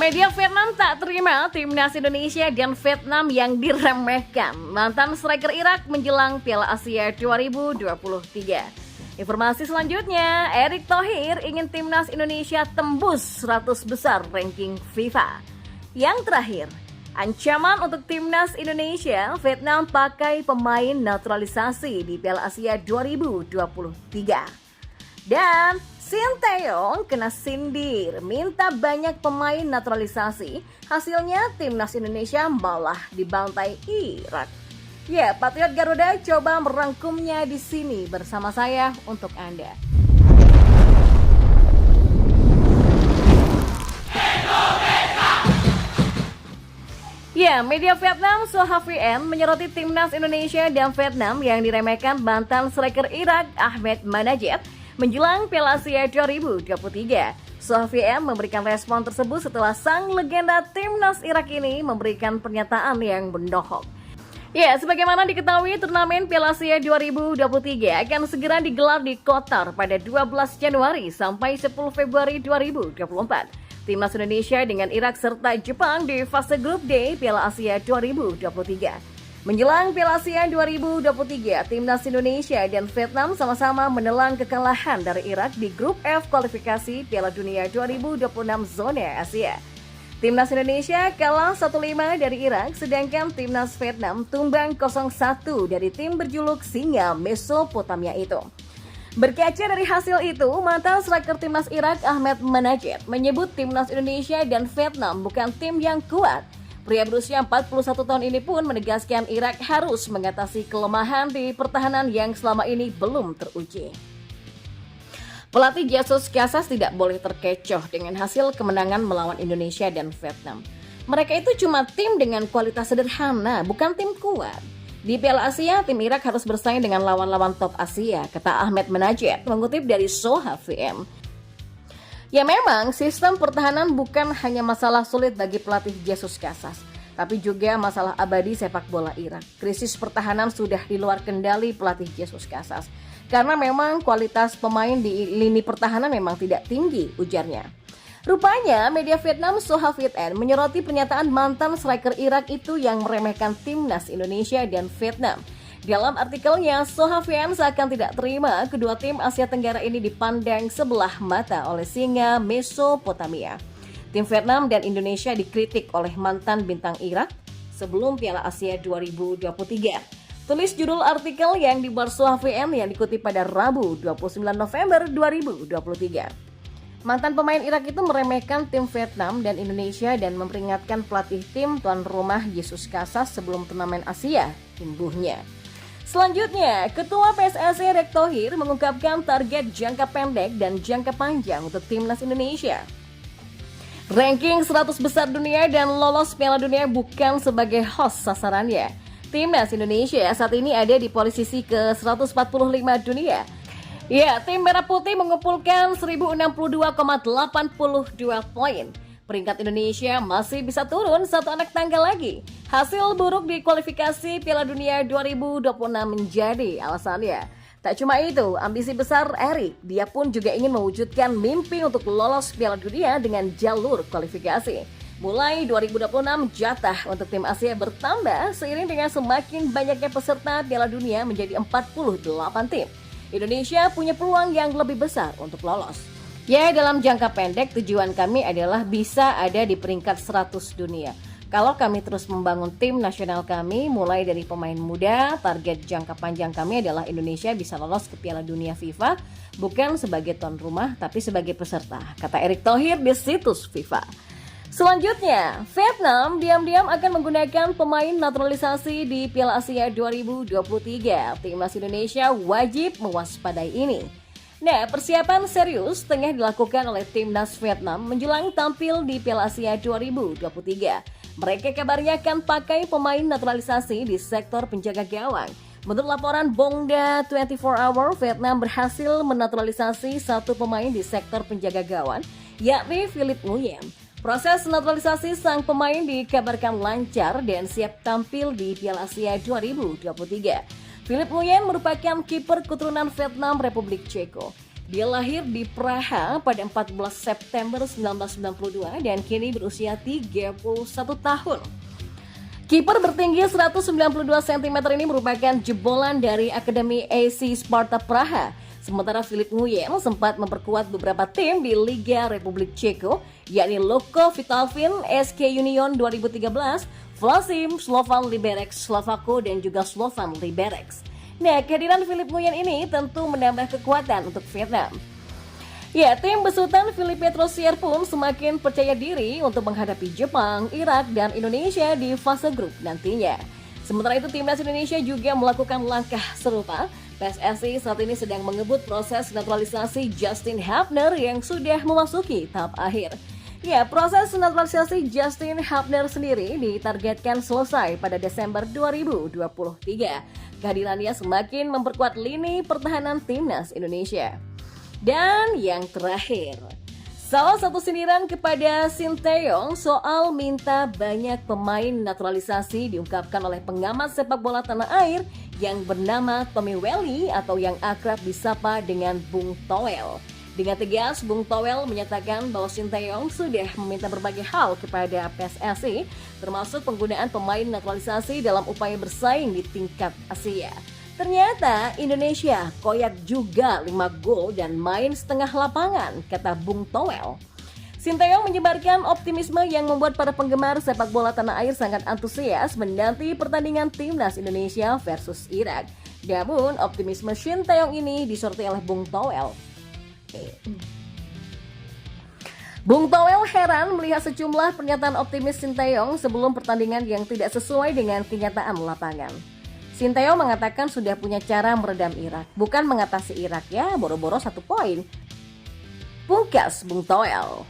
Media Vietnam tak terima timnas Indonesia dan Vietnam yang diremehkan. Mantan striker Irak menjelang Piala Asia 2023. Informasi selanjutnya, Erick Thohir ingin timnas Indonesia tembus 100 besar ranking FIFA. Yang terakhir, ancaman untuk timnas Indonesia, Vietnam pakai pemain naturalisasi di Piala Asia 2023. Dan Sinteyong kena sindir, minta banyak pemain naturalisasi, hasilnya timnas Indonesia malah dibantai Irak. Ya, Patriot Garuda coba merangkumnya di sini bersama saya untuk Anda. Ya, media Vietnam SoHVN menyoroti timnas Indonesia dan Vietnam yang diremehkan mantan striker Irak Ahmed Manajat menjelang Piala Asia 2023. SoHVN memberikan respon tersebut setelah sang legenda timnas Irak ini memberikan pernyataan yang menohok. Ya, sebagaimana diketahui, turnamen Piala Asia 2023 akan segera digelar di Qatar pada 12 Januari sampai 10 Februari 2024. Timnas Indonesia dengan Irak serta Jepang di fase grup D Piala Asia 2023. Menjelang Piala Asia 2023, timnas Indonesia dan Vietnam sama-sama menelan kekalahan dari Irak di grup F kualifikasi Piala Dunia 2026 zona Asia. Timnas Indonesia kalah 1-5 dari Irak, sedangkan timnas Vietnam tumbang 0-1 dari tim berjuluk Singa Mesopotamia itu. Berkaca dari hasil itu, mantan striker timnas Irak Ahmed Manajat menyebut timnas Indonesia dan Vietnam bukan tim yang kuat. Pria berusia 41 tahun ini pun menegaskan Irak harus mengatasi kelemahan di pertahanan yang selama ini belum teruji. Pelatih Jesus Casas tidak boleh terkecoh dengan hasil kemenangan melawan Indonesia dan Vietnam. Mereka itu cuma tim dengan kualitas sederhana, bukan tim kuat. Di Piala Asia, tim Irak harus bersaing dengan lawan-lawan top Asia, kata Ahmed Manajat mengutip dari SoHVN. Ya memang, sistem pertahanan bukan hanya masalah sulit bagi pelatih Jesus Casas, tapi juga masalah abadi sepak bola Irak. Krisis pertahanan sudah di luar kendali pelatih Jesus Casas, karena memang kualitas pemain di lini pertahanan memang tidak tinggi, ujarnya. Rupanya, media Vietnam SoHVN menyoroti pernyataan mantan striker Irak itu yang meremehkan timnas Indonesia dan Vietnam. Dalam artikelnya, SoHVN seakan tidak terima kedua tim Asia Tenggara ini dipandang sebelah mata oleh Singa Mesopotamia. Tim Vietnam dan Indonesia dikritik oleh mantan bintang Irak sebelum Piala Asia 2023. Tulis judul artikel yang dibuat SoHVN yang dikutip pada Rabu 29 November 2023. Mantan pemain Irak itu meremehkan tim Vietnam dan Indonesia dan memperingatkan pelatih tim tuan rumah Jesus Casas sebelum turnamen Asia imbuhnya. Selanjutnya, Ketua PSSI Erick Thohir mengungkapkan target jangka pendek dan jangka panjang untuk timnas Indonesia. Ranking 100 besar dunia dan lolos Piala Dunia bukan sebagai host sasarannya. Timnas Indonesia saat ini ada di posisi ke-145 dunia. Ya, tim Merah Putih mengumpulkan 1062,82 poin. Peringkat Indonesia masih bisa turun satu anak tangga lagi. Hasil buruk di kualifikasi Piala Dunia 2026 menjadi alasannya. Tak cuma itu, ambisi besar Erick, dia pun juga ingin mewujudkan mimpi untuk lolos Piala Dunia dengan jalur kualifikasi. Mulai 2026, jatah untuk tim Asia bertambah seiring dengan semakin banyaknya peserta Piala Dunia menjadi 48 tim. Indonesia punya peluang yang lebih besar untuk lolos. Ya, dalam jangka pendek tujuan kami adalah bisa ada di peringkat 100 dunia. Kalau kami terus membangun tim nasional kami mulai dari pemain muda, target jangka panjang kami adalah Indonesia bisa lolos ke Piala Dunia FIFA bukan sebagai tuan rumah tapi sebagai peserta, kata Erick Thohir di situs FIFA. Selanjutnya, Vietnam diam-diam akan menggunakan pemain naturalisasi di Piala Asia 2023. Timnas Indonesia wajib mewaspadai ini. Nah, persiapan serius tengah dilakukan oleh timnas Vietnam menjelang tampil di Piala Asia 2023. Mereka kabarnya akan pakai pemain naturalisasi di sektor penjaga gawang. Menurut laporan Bongda 24 Hour, Vietnam berhasil menaturalisasi satu pemain di sektor penjaga gawang, yakni Philip Nguyen. Proses naturalisasi sang pemain dikabarkan lancar dan siap tampil di Piala Asia 2023. Philip Nguyen merupakan kiper keturunan Vietnam Republik Ceko. Dia lahir di Praha pada 14 September 1992 dan kini berusia 31 tahun. Kiper bertinggi 192 cm ini merupakan jebolan dari Akademi AC Sparta Praha. Sementara Filip Nguyen sempat memperkuat beberapa tim di Liga Republik Ceko, yakni Loko Vitalvin, SK Union 2013, Vlasim, Slovan Liberec Slovako, dan juga Slovan Liberec. Nah, kehadiran Filip Nguyen ini tentu menambah kekuatan untuk Vietnam. Ya, tim besutan Philippe Petrosier pun semakin percaya diri untuk menghadapi Jepang, Irak, dan Indonesia di fase grup nantinya. Sementara itu, timnas Indonesia juga melakukan langkah serupa. PSSI saat ini sedang mengebut proses naturalisasi Justin Hapner yang sudah memasuki tahap akhir. Ya, proses naturalisasi Justin Hapner sendiri ditargetkan selesai pada Desember 2023. Kehadirannya semakin memperkuat lini pertahanan timnas Indonesia. Dan yang terakhir, salah satu sindiran kepada Sinteyong soal minta banyak pemain naturalisasi diungkapkan oleh pengamat sepak bola tanah air yang bernama Tommy Welly atau yang akrab disapa dengan Bung Toel. Dengan tegas, Bung Toel menyatakan bahwa Sinteyong sudah meminta berbagai hal kepada PSSI, termasuk penggunaan pemain naturalisasi dalam upaya bersaing di tingkat Asia. Ternyata Indonesia koyak juga 5 gol dan main setengah lapangan, kata Bung Toel. Sinteyong menyebarkan optimisme yang membuat para penggemar sepak bola tanah air sangat antusias menanti pertandingan timnas Indonesia versus Irak. Namun optimisme Sinteyong ini disoroti oleh Bung Toel. Bung Toel heran melihat sejumlah pernyataan optimis Sinteyong sebelum pertandingan yang tidak sesuai dengan kenyataan lapangan. Sinteyong mengatakan sudah punya cara meredam Irak, bukan mengatasi Irak ya, boro-boro 1 poin. Pungkas Bung Toel.